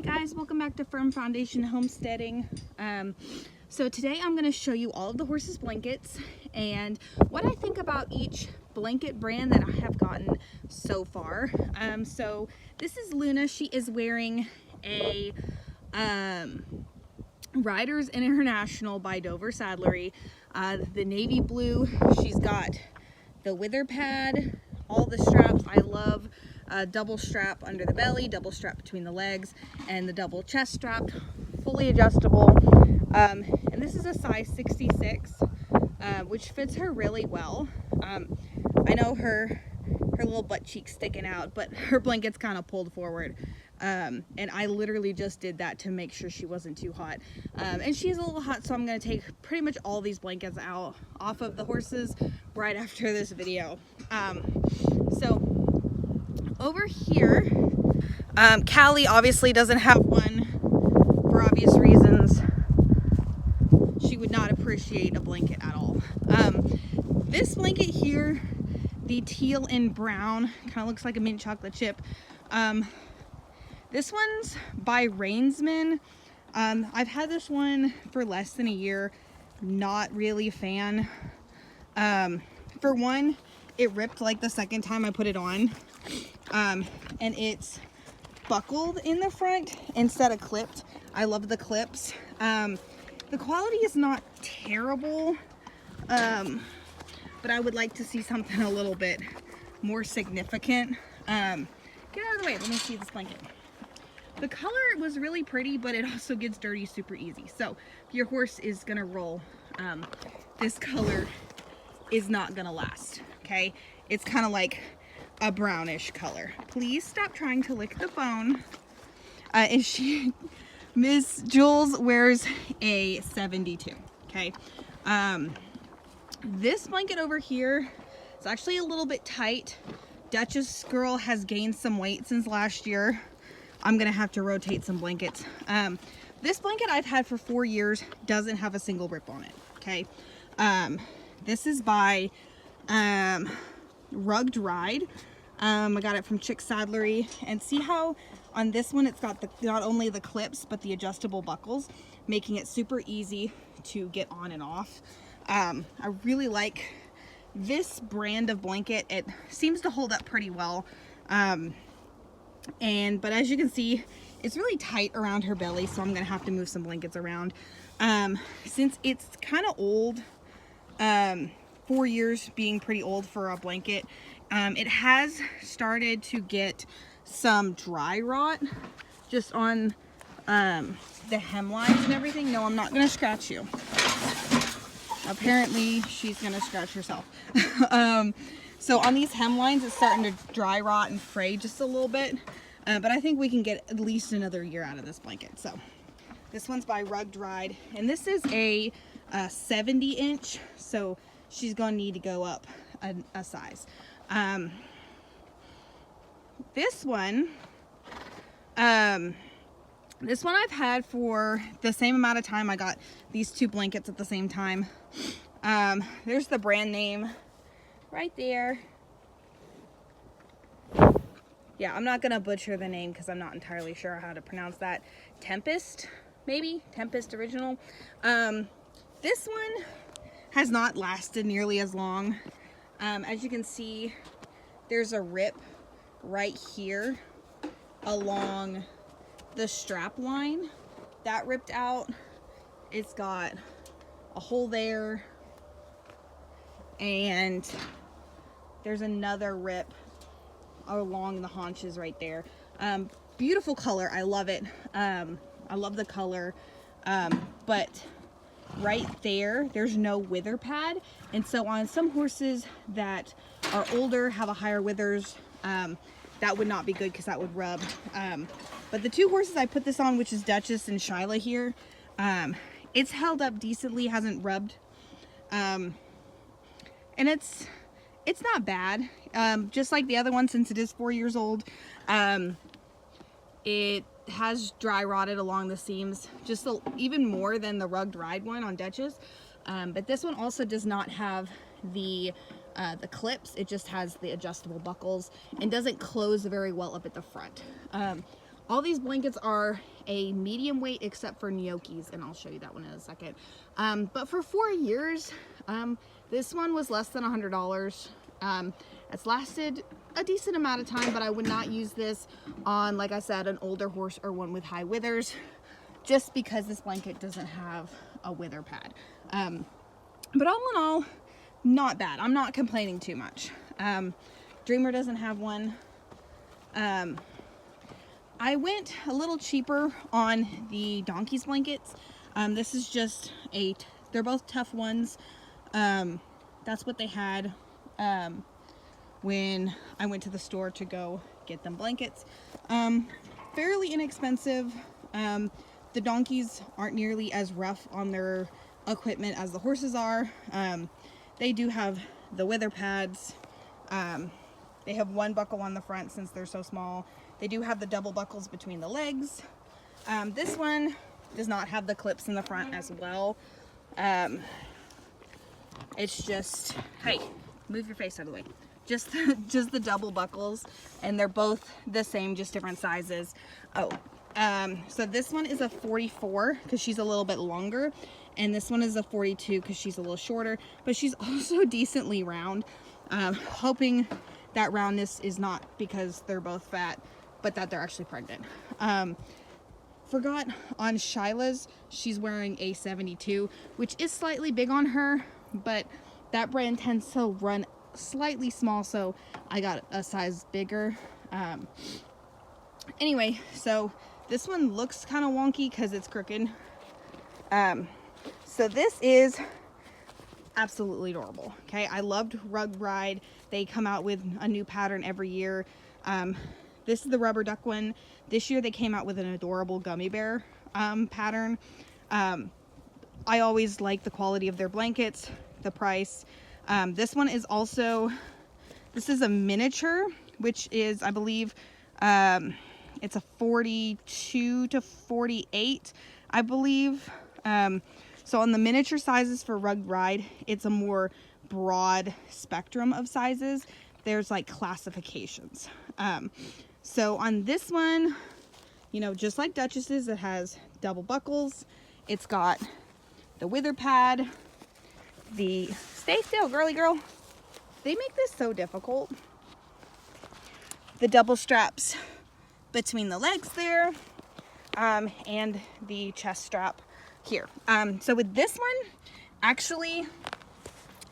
guys, welcome back to Firm Foundation Homesteading. So today I'm going to show you all of the horses' blankets and what I think about each blanket brand that I have gotten so far. So this is Luna. She is wearing a Riders International by Dover Saddlery, the navy blue. She's got the wither pad, all the straps. I love double strap under the belly, double strap between the legs, and the double chest strap, fully adjustable. And this is a size 66, which fits her really well. I know her little butt cheek's sticking out, but her blanket's kind of pulled forward. And I literally just did that to make sure she wasn't too hot. And she's a little hot, so I'm going to take pretty much all these blankets off of the horses right after this video. So over here, Callie obviously doesn't have one for obvious reasons. She would not appreciate a blanket at all. This blanket here, the teal and brown, kind of looks like a mint chocolate chip. This one's by Rainsman. I've had this one for less than a year. Not really a fan. For one, it ripped like the second time I put it on. And it's buckled in the front instead of clipped. I love the clips. The quality is not terrible, but I would like to see something a little bit more significant. Get out of the way, let me see this blanket. The color was really pretty, but it also gets dirty super easy. So if your horse is gonna roll, this color is not gonna last, okay? It's kind of like a brownish color. Please stop trying to lick the phone. Miss Jules wears a 72, okay? This blanket over here is actually a little bit tight. Duchess girl has gained some weight since last year. I'm gonna have to rotate some blankets. This blanket I've had for 4 years, doesn't have a single rip on it, okay? This is by Rugged Ride. I got it from Chick Saddlery, and see how on this one it's got not only the clips but the adjustable buckles, making it super easy to get on and off. I really like this brand of blanket. It seems to hold up pretty well, but as you can see, it's really tight around her belly, so I'm gonna have to move some blankets around. Since it's kind of old, 4 years being pretty old for a blanket, it has started to get some dry rot just on the hemlines and everything. No, I'm not going to scratch you. Apparently, she's going to scratch herself. So on these hemlines, it's starting to dry rot and fray just a little bit. But I think we can get at least another year out of this blanket. So this one's by Rugged Ride. And this is a 70-inch. So she's going to need to go up a size. This one I've had for the same amount of time. I got these two blankets at the same time. There's the brand name right there. Yeah, I'm not gonna butcher the name because I'm not entirely sure how to pronounce that. Tempest, maybe? Tempest Original. This one has not lasted nearly as long. As you can see, there's a rip right here along the strap line. That ripped out. It's got a hole there, and there's another rip along the haunches right there. Beautiful color. I love it. I love the color, but right there's no wither pad, and so on some horses that are older, have a higher withers, that would not be good because that would rub. But the two horses I put this on, which is Duchess and Shyla here, it's held up decently, hasn't rubbed, and it's not bad. Just like the other one, since it is 4 years old, it has dry rotted along the seams, just even more than the Rugged Ride one on Duchess. But this one also does not have the clips. It just has the adjustable buckles and doesn't close very well up at the front. All these blankets are a medium weight except for Gnocchi's, and I'll show you that one in a second. But for 4 years, this one was less than $100. It's lasted a decent amount of time, but I would not use this on, like I said, an older horse or one with high withers, just because this blanket doesn't have a wither pad. But all in all, not bad. I'm not complaining too much. Dreamer doesn't have one. I went a little cheaper on the Donkeys blankets. This is just they're both Tough Ones. That's what they had when I went to the store to go get them blankets. Fairly inexpensive. The Donkeys aren't nearly as rough on their equipment as the horses are. They do have the wither pads. They have one buckle on the front since they're so small. They do have the double buckles between the legs. This one does not have the clips in the front as well. It's just, hey, move your face out of the way. Just the double buckles, and they're both the same, just different sizes. So this one is a 44 because she's a little bit longer, and this one is a 42 because she's a little shorter, but she's also decently round. Hoping that roundness is not because they're both fat, but that they're actually pregnant. Forgot on Shyla's, she's wearing a 72, which is slightly big on her, but that brand tends to run slightly small, so I got a size bigger. Anyway, so this one looks kind of wonky because it's crooked. So this is absolutely adorable. Okay, I loved Rug Ride. They come out with a new pattern every year. This is the rubber duck one. This year they came out with an adorable gummy bear pattern. I always like the quality of their blankets, the price. This one is also, this is a miniature, which is, I believe, it's a 42 to 48, I believe. So on the miniature sizes for Rug Ride, it's a more broad spectrum of sizes. There's like classifications. So on this one, you know, just like Duchess's, it has double buckles. It's got the wither pad, stay still, girly girl. They make this so difficult. The double straps between the legs there, and the chest strap here. So with this one, actually,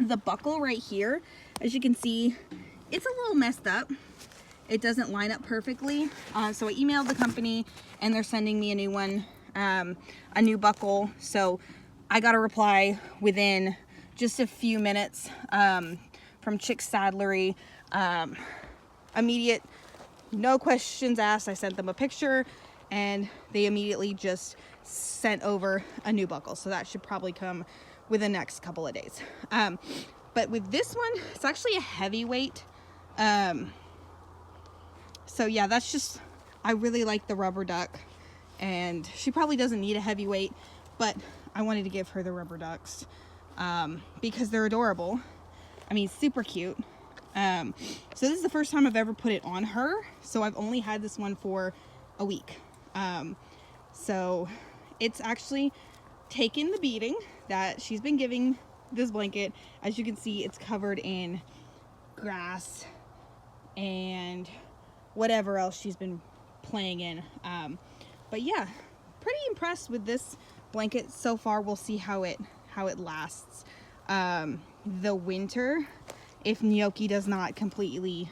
the buckle right here, as you can see, it's a little messed up. It doesn't line up perfectly. So I emailed the company and they're sending me a new one, a new buckle. So I got a reply within just a few minutes from Chick Saddlery. Immediate, no questions asked. I sent them a picture and they immediately just sent over a new buckle. So that should probably come within the next couple of days. But with this one, it's actually a heavyweight. So yeah, that's just, I really like the rubber duck, and she probably doesn't need a heavyweight, but I wanted to give her the rubber ducks because they're adorable. I mean, super cute. So this is the first time I've ever put it on her. So I've only had this one for a week. So it's actually taken the beating that she's been giving this blanket. As you can see, it's covered in grass and whatever else she's been playing in. But yeah, pretty impressed with this blanket so far. We'll see how it lasts the winter if Gnocchi does not completely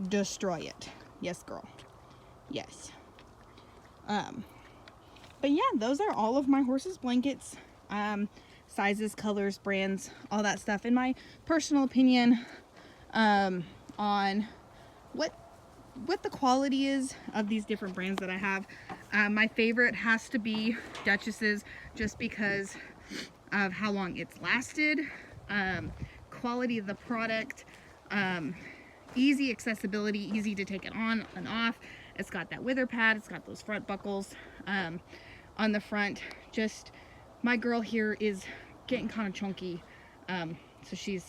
destroy it. Yes, girl. Yes. But yeah, those are all of my horse's blankets. Sizes, colors, brands, all that stuff. In my personal opinion, on what the quality is of these different brands that I have. My favorite has to be Duchess's, just because of how long it's lasted, quality of the product, easy accessibility, easy to take it on and off. It's got that wither pad, it's got those front buckles on the front. Just, my girl here is getting kind of chunky, so she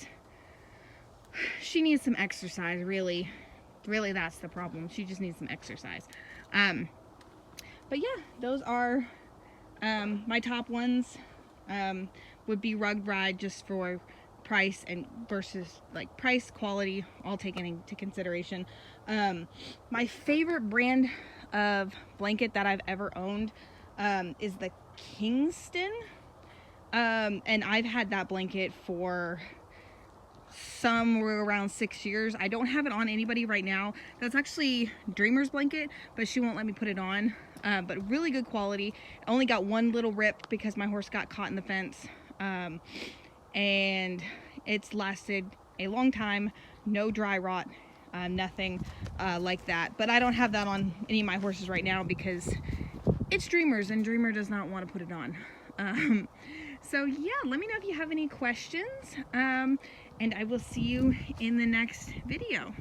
needs some exercise. Really that's the problem. She just needs some exercise. But yeah, those are my top ones. Would be Rugged Ride, just for price and versus like price, quality, all taken into consideration. My favorite brand of blanket that I've ever owned is the Kingston. And I've had that blanket for somewhere around 6 years. I don't have it on anybody right now. That's actually Dreamer's blanket, but she won't let me put it on. But really good quality. I only got one little rip because my horse got caught in the fence. And it's lasted a long time. No dry rot, nothing like that. But I don't have that on any of my horses right now because it's Dreamer's and Dreamer does not want to put it on. So yeah, let me know if you have any questions, and I will see you in the next video.